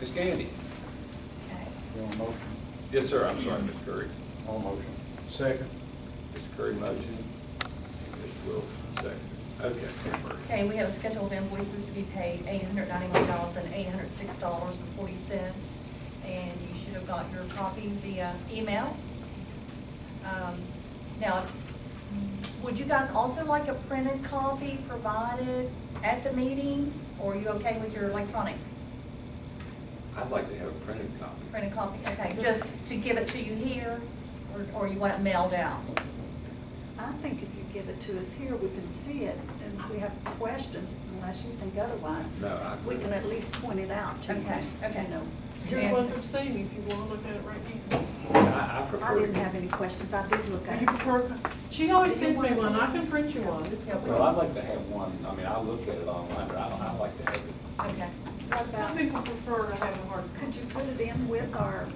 Ms. Gandy? Okay. You want a motion? Yes, sir, I'm sorry, Ms. Curry. On motion. Second. Mr. Curry motion, and Mr. Wilson second. Okay, Ms. Murray. Okay, we have a schedule of invoices to be paid, $891,806.40, and you should have got your copy via email. Now, would you guys also like a printed copy provided at the meeting, or are you okay with your electronic I'd like to have a printed copy. printed copy? Okay, just to give it to you here, or you want it mailed out? I think if you give it to us here, we can see it, and if we have questions, unless you think otherwise, No, I we agree. can at least point it out to you. Okay, okay. You know. Here's what they're saying, if you want to look at it right now. I prefer. I didn't have any questions, I did look Do at you it. prefer, she always sends me one, I can print you one. Yeah, we- Well, I'd like to have one, I mean, I look at it online, but I like to have it. Okay. What Some about, people prefer to have a hard could copy. you put it in with our,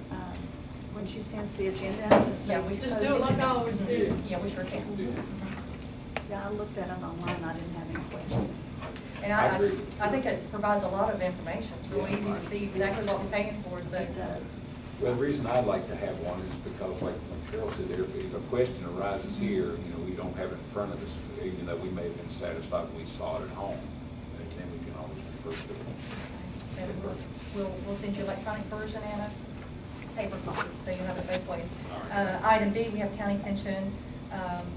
when she sends the agenda out to say? Yeah, we Just do it like I always do. Yeah, we sure can. Yeah, I looked at it online, I didn't have any questions. And I I agree. think it provides a lot of information. It's real Yeah, easy to right. see exactly what we're paying for, so. It does. Well, the reason I'd like to have one is because, like Cheryl said, if a question arises here, you know, we don't have it in front of us, even though we may have been satisfied when we saw it at home, and then we can always refer to it. So we'll send you electronic version and a paper copy, so you have it both ways. All right. Item B, we have county pension,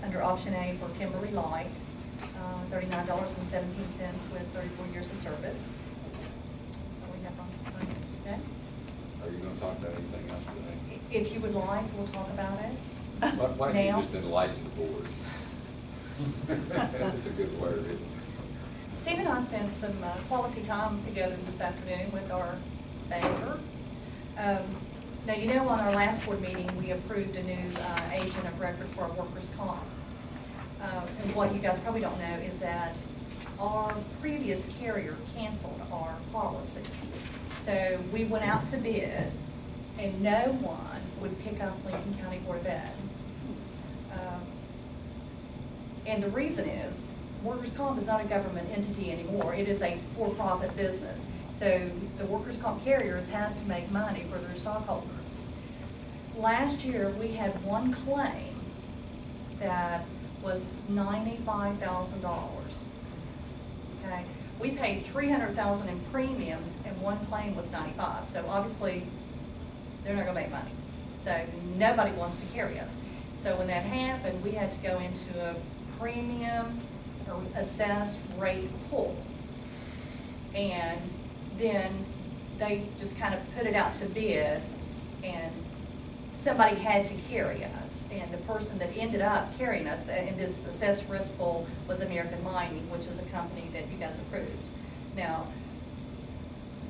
under option A for Kimberly Light, $39.17 with 34 years of service. So we have on finance today. Are you gonna talk about anything else today? If you would like, we'll talk about it. Why don't you Now? just enlighten the board? It's a good word, isn't it? Steve and I spent some quality time together this afternoon with our banker. Now, you know, on our last board meeting, we approved a new agent of record for our workers' comp. And what you guys probably don't know is that our previous carrier canceled our policy. So we went out to bid, and no one would pick up Lincoln County Board of Ed. And the reason is, workers' comp is not a government entity anymore. It is a for-profit business. So the workers' comp carriers have to make money for their stockholders. Last year, we had one claim that was $95,000. Okay? We paid $300,000 in premiums, and one claim was $95,000. So obviously, they're not gonna make money. So nobody wants to carry us. So when that happened, we had to go into a premium or assessed rate pool. And then they just kind of put it out to bid, and somebody had to carry us. And the person that ended up carrying us in this assessed risk pool was American Mining, which is a company that you guys approved. Now,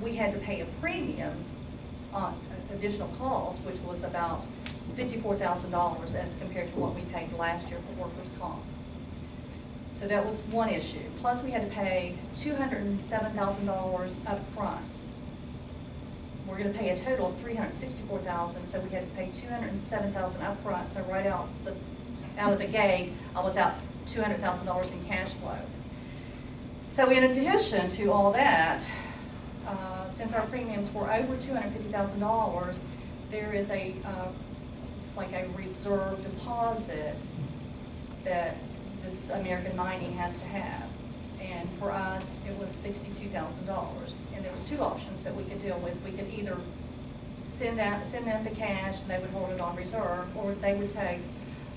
we had to pay a premium on additional costs, which was about $54,000 as compared to what we paid last year for workers' comp. So that was one issue. Plus, we had to pay $207,000 up front. We're gonna pay a total of $364,000, so we had to pay $207,000 up front. So right out of the gate, I was out $200,000 in cash flow. So in addition to all that, since our premiums were over $250,000, there is it's like a reserve deposit that this American Mining has to have. And for us, it was $62,000. And there was two options that we could deal with. We could either send them the cash and they would hold it on reserve, or they would take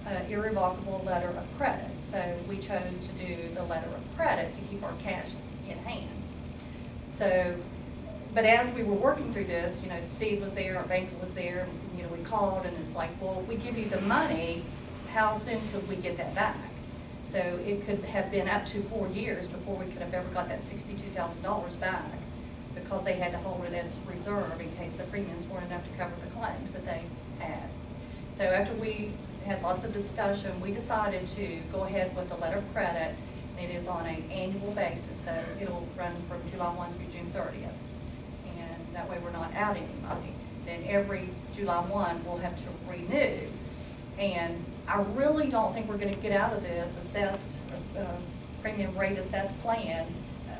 an irrevocable letter of credit. So we chose to do the letter of credit to keep our cash in hand. So, but as we were working through this, you know, Steve was there, our banker was there, and, you know, we called, and it's like, well, if we give you the money, how soon could we get that back? So it could have been up to 4 years before we could have ever got that $62,000 back, because they had to hold it as reserve in case the premiums weren't enough to cover the claims that they had. So after we had lots of discussion, we decided to go ahead with the letter of credit, and it is on an annual basis, so it'll run from July 1 through June 30th. And that way we're not out any money. Then every July 1, we'll have to renew. And I really don't think we're gonna get out of this assessed, premium rate assessed plan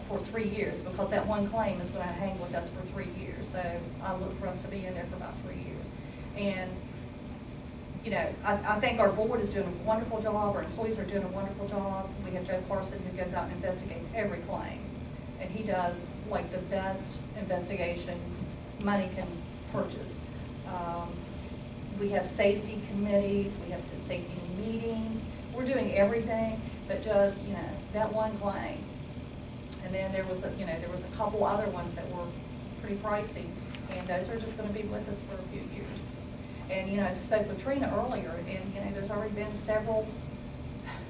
for 3 years, because that one claim is gonna hang with us for 3 years. So I look for us to be in there for about 3 years. And, you know, I think our board is doing a wonderful job, our employees are doing a wonderful job. We have Joe Parson, who goes out and investigates every claim. And he does like the best investigation money can purchase. We have safety committees, we have the safety meetings, we're doing everything, but just, you know, that one claim. And then there was there was a couple other ones that were pretty pricey, and those are just gonna be with us for a few years. And, you know, I just spoke with Trina earlier, and, you know, there's already been several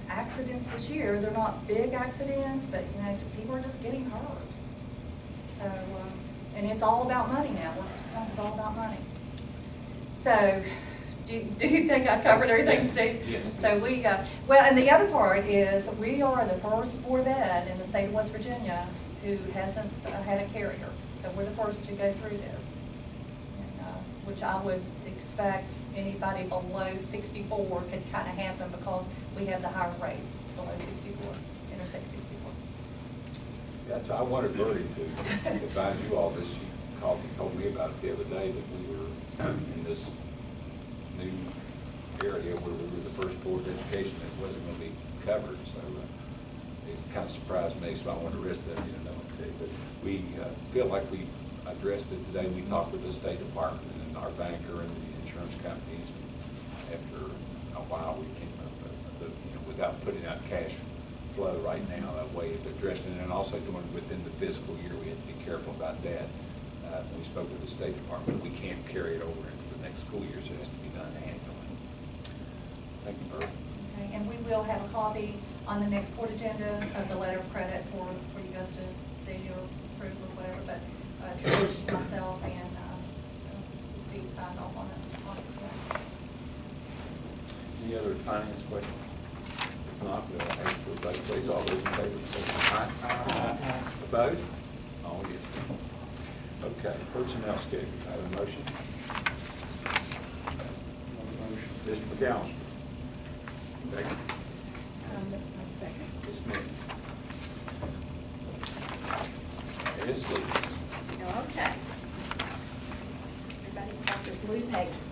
accidents this year. They're not big accidents, but, you know, just people are just getting hurt. So, and it's all about money now, workers' comp is all about money. So, do you think I covered everything, Steve? Yes. So we, well, and the other part is, we are the first Board of Ed in the state of West Virginia who hasn't had a carrier. So we're the first to go through this, and, which I would expect anybody below 64 could kind of happen, because we have the higher rates below 64, interstate 64. That's, I wanted Bertie to advise you all this. She called and told me about it the other day, that we were in this new area where we were the first board of education that wasn't going to be covered. So it kind of surprised me, so I wanted the rest of you to know it too. But we feel like we addressed it today. We talked with the State Department and our banker and the insurance companies. After a while, we came up with, without putting out cash flow right now, that way of addressing it, and also doing it within the fiscal year. We had to be careful about that. We spoke with the State Department. We can't carry it over into the next school year, so it has to be done annually. Thank you, Bert. Okay, and we will have a copy on the next board agenda of the letter of credit for you guys to see or approve or whatever, but Trish, myself, and Steve signed off on it tonight. Any other finance questions? If not, we'll ask for a vote, please. All those in favor, say aye. Aye. Opposed? All yes. Okay, personnel schedule, I have a motion. Mr. McAllister. Second. A second. Ms. Smith. Ms. Lee. Okay. Everybody got their blue pages.